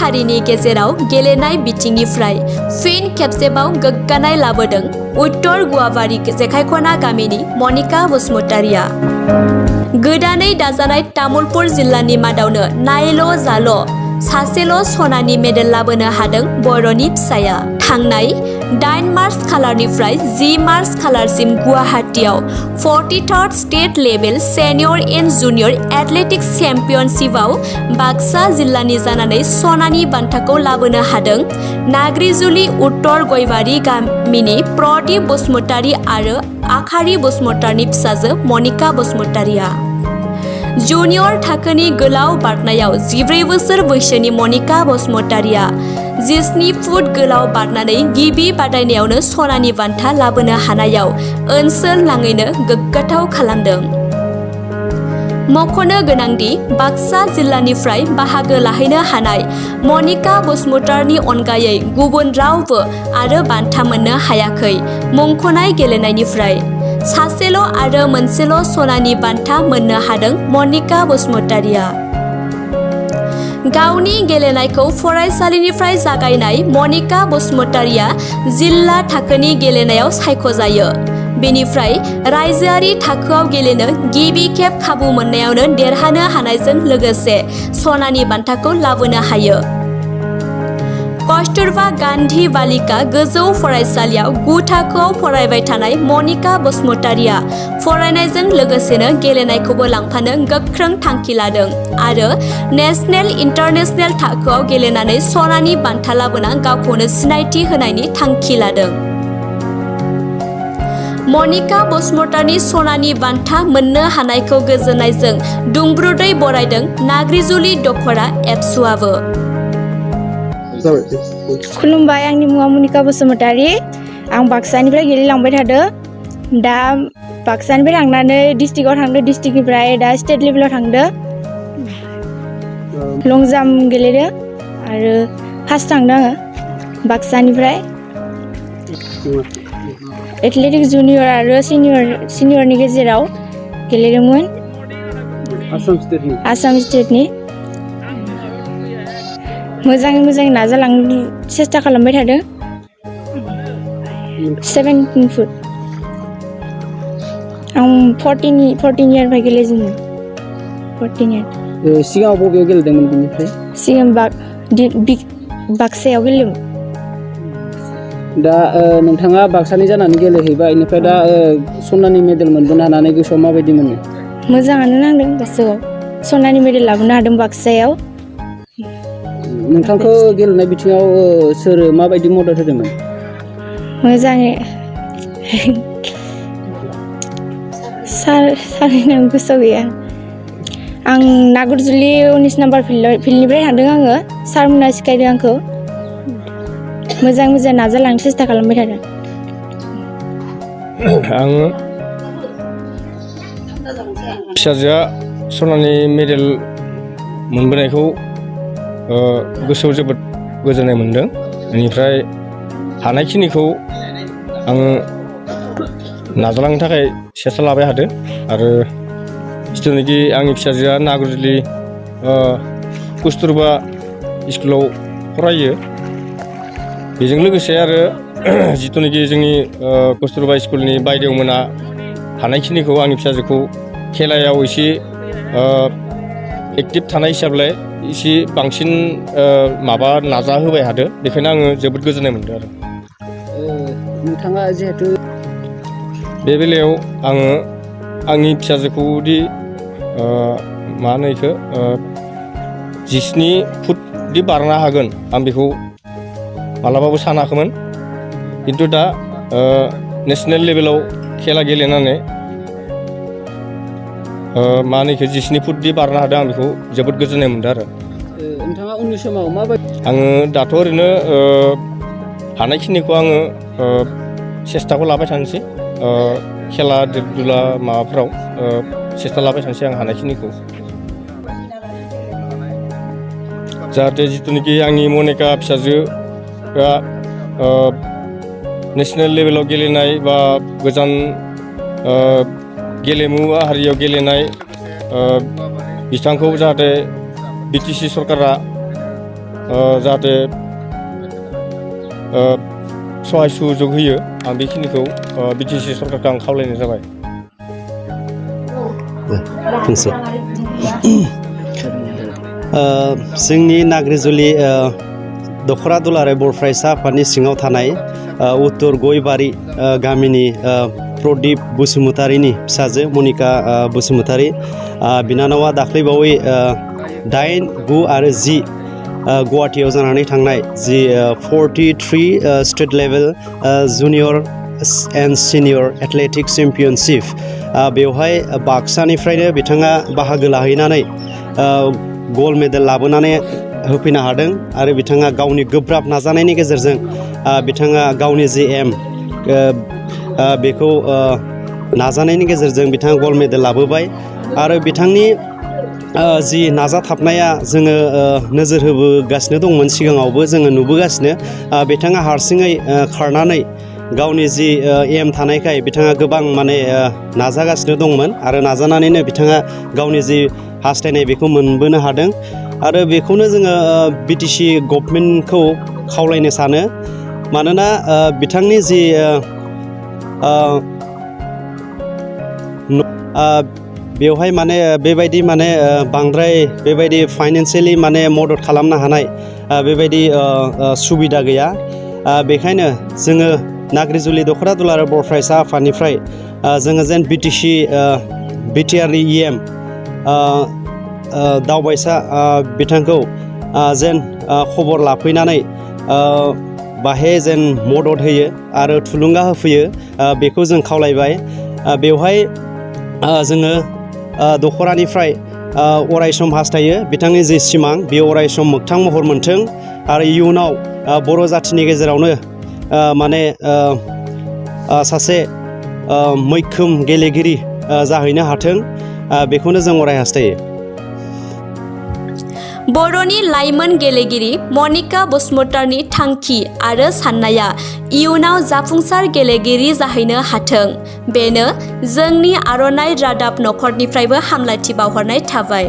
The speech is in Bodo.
हारिनि गेजेराव गेलेनाय बिथिंनिफ्राय फिन खेबसेबाव गोग्गानाय लाबोदों उत्तर गुवाबारि जेखायखना गामिनि मनिका बसुमतारिया। गोदानै दाजानाय तामुलपुर जिल्लानि मादावनो नायल' जाल' सासेल' सनानि मेडेल लाबोनो हादों बर'नि फिसाया। थांनाय 8 मार्च खालारनिफ्राय 10 मार्च खालारसिम गुवाहाटीआव 43rd state level senior and junior athletics चेम्पियनशिपआव बाक्सा जिल्लानि जानानै सनानि बान्थाखौ लाबोनो हादों नाग्रिजुलि उत्तर गयबारि गामिनि प्रदीप बसुमतारी आरो आखारि बसुमतारीनि फिसाजो मनिका बसुमतारिया। जुनियर थाखोनि गोलाव बारनायाव 14 बोसोर बैसोनि मनिका बसुमतारिया 17 फुट गोलाव बारनानै गिबि बादायनायावनो सनानि बान्था लाबोनो हानायाव ओनसोल नाङैनो गोग्गाथाव खालामदों। मख'नो गोनांदि बाक्सा जिल्लानिफ्राय बाहागो लाहैनो हानाय मनिका बसुमतारीनि अनगायै गुबुन रावबो आरो बान्था मोननो हायाखै मुंख'नाय गेलेनायनिफ्राय। सासेल' आरो मोनसेल' सनानि बान्था मोननो हादों मनिका बसुमतारिया। गावनि गेलेनायखौ फरायसालिनिफ्राय जागायनाय मनिका बसुमतारिया जिल्ला थाखोनि गेलेनायाव सायख'जायो। बेनिफ्राय रायजोआरि थाखोआव गेलेनो गिबि खेब खाबु मोननायावनो देरहानो हानायजों लोगोसे सनानि बान्थाखौ लाबोनो हायो। कस्तुरबा गान्धी बालिका गोजौ फरायसालियाव 9 थाखोआव फरायबाय थानाय मनिका बसुमतारिया फरायनायजों लोगोसेनो गेलेनायखौबो लांफानो गोख्रों थांखि लादों आरो नेशनेल इन्टारनेशनेल थाखोआव गेलेनानै सनानि बान्था लाबोना गावखौनो सिनायथि होनायनि थांखि लादों। मनिका बसुमतारीनि सनानि बान्था मोननो हानायखौ गोजोननायजों दुंब्रुदै बरायदों नाग्रिजुलि दख'रा एबसुआबो। खुलुमबाय, आंनि मुङा मनिका बसुमतारी। आं बाक्सानिफ्राय गेलेलांबाय थादों। दा बाक्सानिफ्राय थांनानै डिस्ट्रिक्टआव थांदों, डिस्ट्रिक्टनिफ्राय दा स्टेट लेभेलाव थांदों। लं जाम्प गेलेदों आरो फार्स्ट थांदों आङो बाक्सानिफ्राय। एथलेटिक्स जुनियर आरो सिनियरनि गेजेराव गेलेदोंमोन आसाम स्टेटनि। मोजाङै नाजालांनो सेस्था खालामबाय थादों। 17 फुट आं 14 इयारनिफ्राय गेलेजेनदों। 14 इयार। सिगाङाव बबेयाव गेलेदोंमोन बेनिफ्राय? सिगां बाक्सायाव गेलेदोंमोन। दा नोंथाङा बाक्सानि जानानै गेलेहैबाय, बेनिफ्राय दा सनानि मेडेल मोनबोनो हानानै गोसोआव माबायदि मोनो? मोजाङानो नांदों गोसोआव। सनानि मेडेल लाबोनो हादों बाक्सायाव। नोंथांखौ गेलेनाय बिथिङाव सोर माबायदि मदद होदोंमोन? मोजाङै सारनि नाम गोसोआव गैया। आं नागरजुलि 19 नाम्बार फिल्डनिफ्राय थांदों आङो। सारमोना सिखायदों आंखौ। मोजां नाजालांनो सेस्था खालामबाय थादों। आङो फिसाजोआ सनानि मेडेल मोनबोनायखौ गोसोआव जोबोद गोजोननाय मोनदों। बेनिफ्राय हानायखिनिखौ आङो नाजालांनो थाखाय सेस्था लाबाय थादों आरो जिथुनाखि आंनि फिसाजोआ नागरजुलि कस्तुरबा स्कुलाव फरायो। बेजों लोगोसे आरो जिथुनाखि जोंनि कस्तुरबा स्कुलनि बायदेवमोना हानायखिनिखौ आंनि फिसाजोखौ खेलायाव एसे एक्टिभ थानाय हिसाबै एसे बांसिन माबा नाजा होबाय थादों। बेखायनो आङो जोबोद गोजोननाय मोनदों आरो। नोंथाङा जिहेतु बे बेलायाव आङो आंनि फिसाजोखौदि मा होनो बेखौ 17 फुटदि बारनो हागोन आं बेखौ मालाबाबो सानाखैमोन। खिन्थु दा नेसनेल लेभेलाव खेला गेलेनानै मा होनो बेखौ 17 फुटदि बारनो हादों, आं बेखौ जोबोद गोजोननाय मोनदों आरो। नोंथाङा उननि समाव माबायदि? आङो दाथ' ओरैनो हानायखिनिखौ आङो सेस्थाखौ लाबाय थानोसै। खेला दुला माबाफ्राव सेस्था लाबाय थानोसै आं हानायखिनिखौ। जाहाथे जिथुनाखि आंनि मनिका फिसाजोआ नेसनेल लेभेलाव गेलेनाय बा गोजान गेलेमु हारियाव गेलेनाय बिथांखौ जाहाथे BTC सरकारा जाहाथे सहाय सुजुग होयो आं बेखिनिखौ बिटिसि सरकारखौ आं खावलायनाय जाबाय। जोंनि नाग्रिजुलि दखरा दुलाराय बर' फरायसा आफादनि सिङाव थानाय उत्तर गयबारि गामिनि प्रदीप बसुमतारीनि फिसाजो मनिका बसुमतारी बिनानावा दाख्लैबावै 8, 9 आरो 10 गुवाहाटीयाव जानानै थांनाय जि 43 state level junior and senior athletics championship बेवहाय बाक्सानिफ्रायनो बिथाङा बाहागो लाहैनानै गल्ड मेडेल लाबोनानै होफैनो हादों आरो बिथाङा गावनि गोब्राब नाजानायनि गेजेरजों बिथाङा गावनि जि एम बेखौ नाजानायनि गेजेरजों बिथाङा गल्ड मेडेल लाबोबाय आरो बिथांनि जि नाजाथाबनाया जोङो नोजोर होबोगासिनो दंमोन सिगाङावबो जोङो नुबोगासिनो बिथाङा हारसिङै खारनानै गावनि जि एम थानायखाय बिथाङा गोबां माने नाजागासिनो दंमोन आरो नाजानानैनो बिथाङा गावनि जि हास्थायनाय बेखौ मोनबोनो हादों आरो बेखौनो जोङो बिटिसि गभर्नमेन्टखौ खावलायनो सानो मानोना बिथांनि जि बेवहाय माने बेबायदि माने बांद्राय बेबायदि फाइनान्सियेलि माने मदद खालामनो हानाय बेबायदि सुबिदा गैया बेखायनो जोङो नाग्रिजुलि दखरा दुलाराय बर' फरायसा आफादनिफ्राय जोङो जेन बिटिआरनि EM दावबायसा बिथांखौ जेन खबर लाफैनानै बाहाय जेन मदद होयो आरो थुलुंगा होफैयो बेखौ जों खावलायबाय बेवहाय जोङो दखरानिफ्राय अरायसम हास्थायो बिथांनि जि सिमां बे अरायसम मोगथां महर मोनथों आरो इयुनाव बर' जाथिनि गेजेरावनो माने सासे मैखोम गेलेगिरि जाहैनो हाथों बेखौनो जों अराय हास्थायो। बर'नि लाइमोन गेलेगिरि मनिका बसुमतारीनि थांखि आरो साननाया इयुनाव जाफुंसार गेलेगिरि जाहैनो हाथों बेनो जोंनि आर'नाइ रादाब नखरनिफ्रायबो हामलायथि बावहरनाय थाबाय।